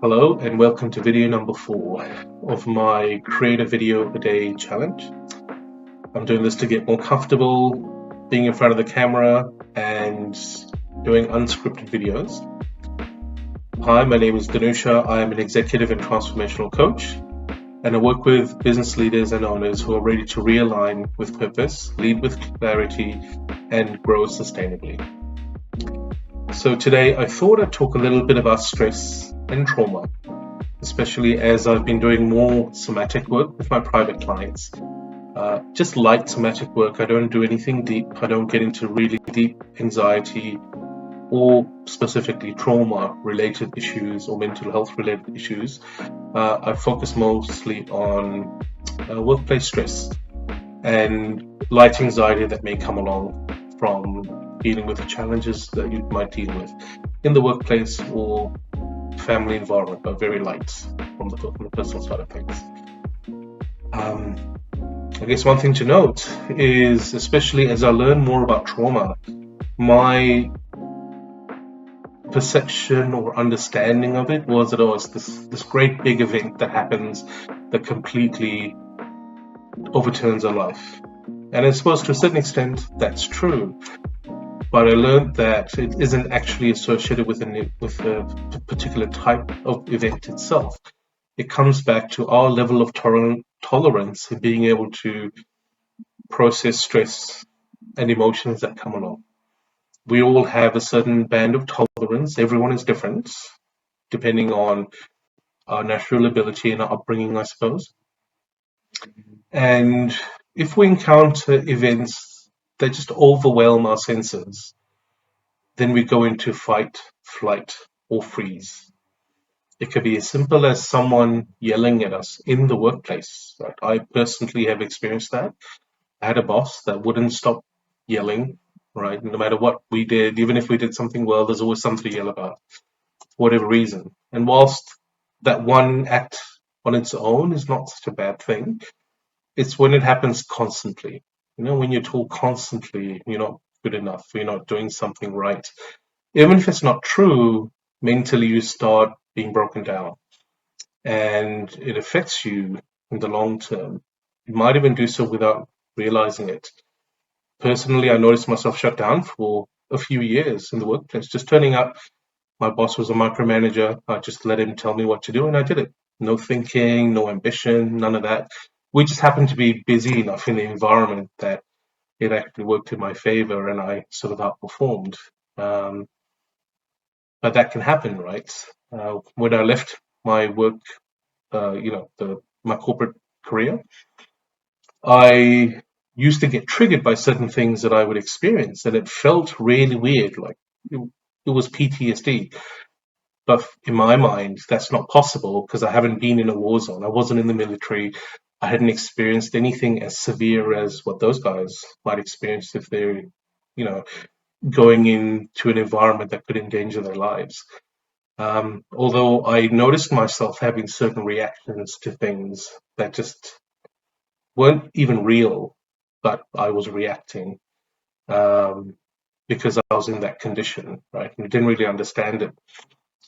Hello and welcome to video number 4 of my Create a Video a Day challenge. I'm doing this to get more comfortable being in front of the camera and doing unscripted videos. Hi, my name is Danusha. I am an executive and transformational coach, and I work with business leaders and owners who are ready to realign with purpose, lead with clarity, and grow sustainably. So today I thought I'd talk a little bit about stress and trauma, especially as I've been doing more somatic work with my private clients. Just light somatic work. I don't do anything deep. I don't get into really deep anxiety or specifically trauma related issues or mental health related issues. I focus mostly on workplace stress and light anxiety that may come along from dealing with the challenges that you might deal with in the workplace or family environment, but very light from the personal side of things. I guess one thing to note is, especially as I learn more about trauma, my perception or understanding of it was that it's this great big event that happens that completely overturns our life. And I suppose to a certain extent that's true. But I learned that it isn't actually associated with a particular type of event itself. It comes back to our level of tolerance in being able to process stress and emotions that come along. We all have a certain band of tolerance. Everyone is different, depending on our natural ability and our upbringing, I suppose. And if we encounter events that just overwhelm our senses, then we go into fight, flight, or freeze. It could be as simple as someone yelling at us in the workplace. Right? I personally have experienced that. I had a boss that wouldn't stop yelling, right? No matter what we did, even if we did something well, there's always something to yell about, for whatever reason. And whilst that one act on its own is not such a bad thing, it's when it happens constantly. When you're told constantly you're not good enough, you're not doing something right, even if it's not true, mentally you start being broken down and it affects you in the long term. You might even do so without realizing it. Personally, I noticed myself shut down for a few years in the workplace, just turning up. My boss was a micromanager. I just let him tell me what to do and I did it. No thinking, no ambition, none of that. We just happened to be busy enough in the environment that it actually worked in my favor and I sort of outperformed. But that can happen, right? When I left my work, my corporate career, I used to get triggered by certain things that I would experience, and it felt really weird, like it was PTSD. But in my mind, that's not possible because I haven't been in a war zone. I wasn't in the military. I hadn't experienced anything as severe as what those guys might experience if they're, you know, going into an environment that could endanger their lives. Although I noticed myself having certain reactions to things that just weren't even real, but I was reacting because I was in that condition, right? And I didn't really understand it.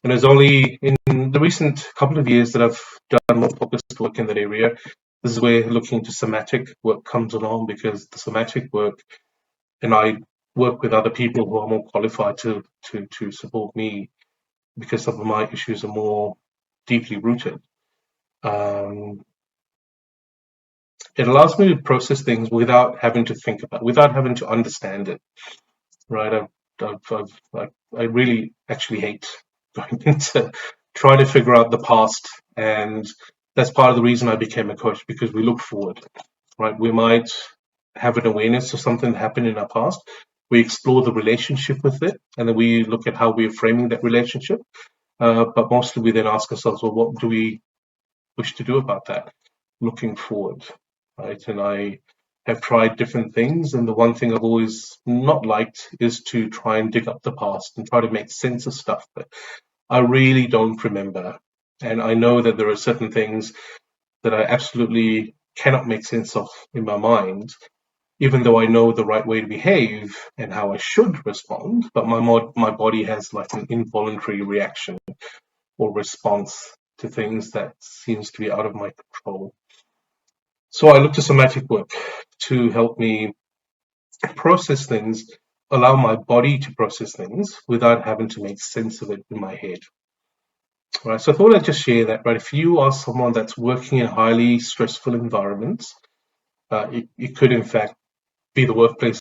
And it's only in the recent couple of years that I've done more focused work in that area. This is where looking into somatic work comes along, because the somatic work, and I work with other people who are more qualified to support me, because some of my issues are more deeply rooted. It allows me to process things without having to think about, without having to understand it. Right? I really actually hate going into trying to figure out the past, and that's part of the reason I became a coach, because we look forward. Right? We might have an awareness of something that happened in our past. We explore the relationship with it, and then we look at how we're framing that relationship. But mostly we then ask ourselves, well, what do we wish to do about that looking forward, right? And I have tried different things, and the one thing I've always not liked is to try and dig up the past and try to make sense of stuff that I really don't remember. And I know that there are certain things that I absolutely cannot make sense of in my mind, even though I know the right way to behave and how I should respond, but my body has like an involuntary reaction or response to things that seems to be out of my control. So I look to somatic work to help me process things, allow my body to process things without having to make sense of it in my head. Right. So I thought I'd just share that, right? If you are someone that's working in highly stressful environments, it could in fact be the workplace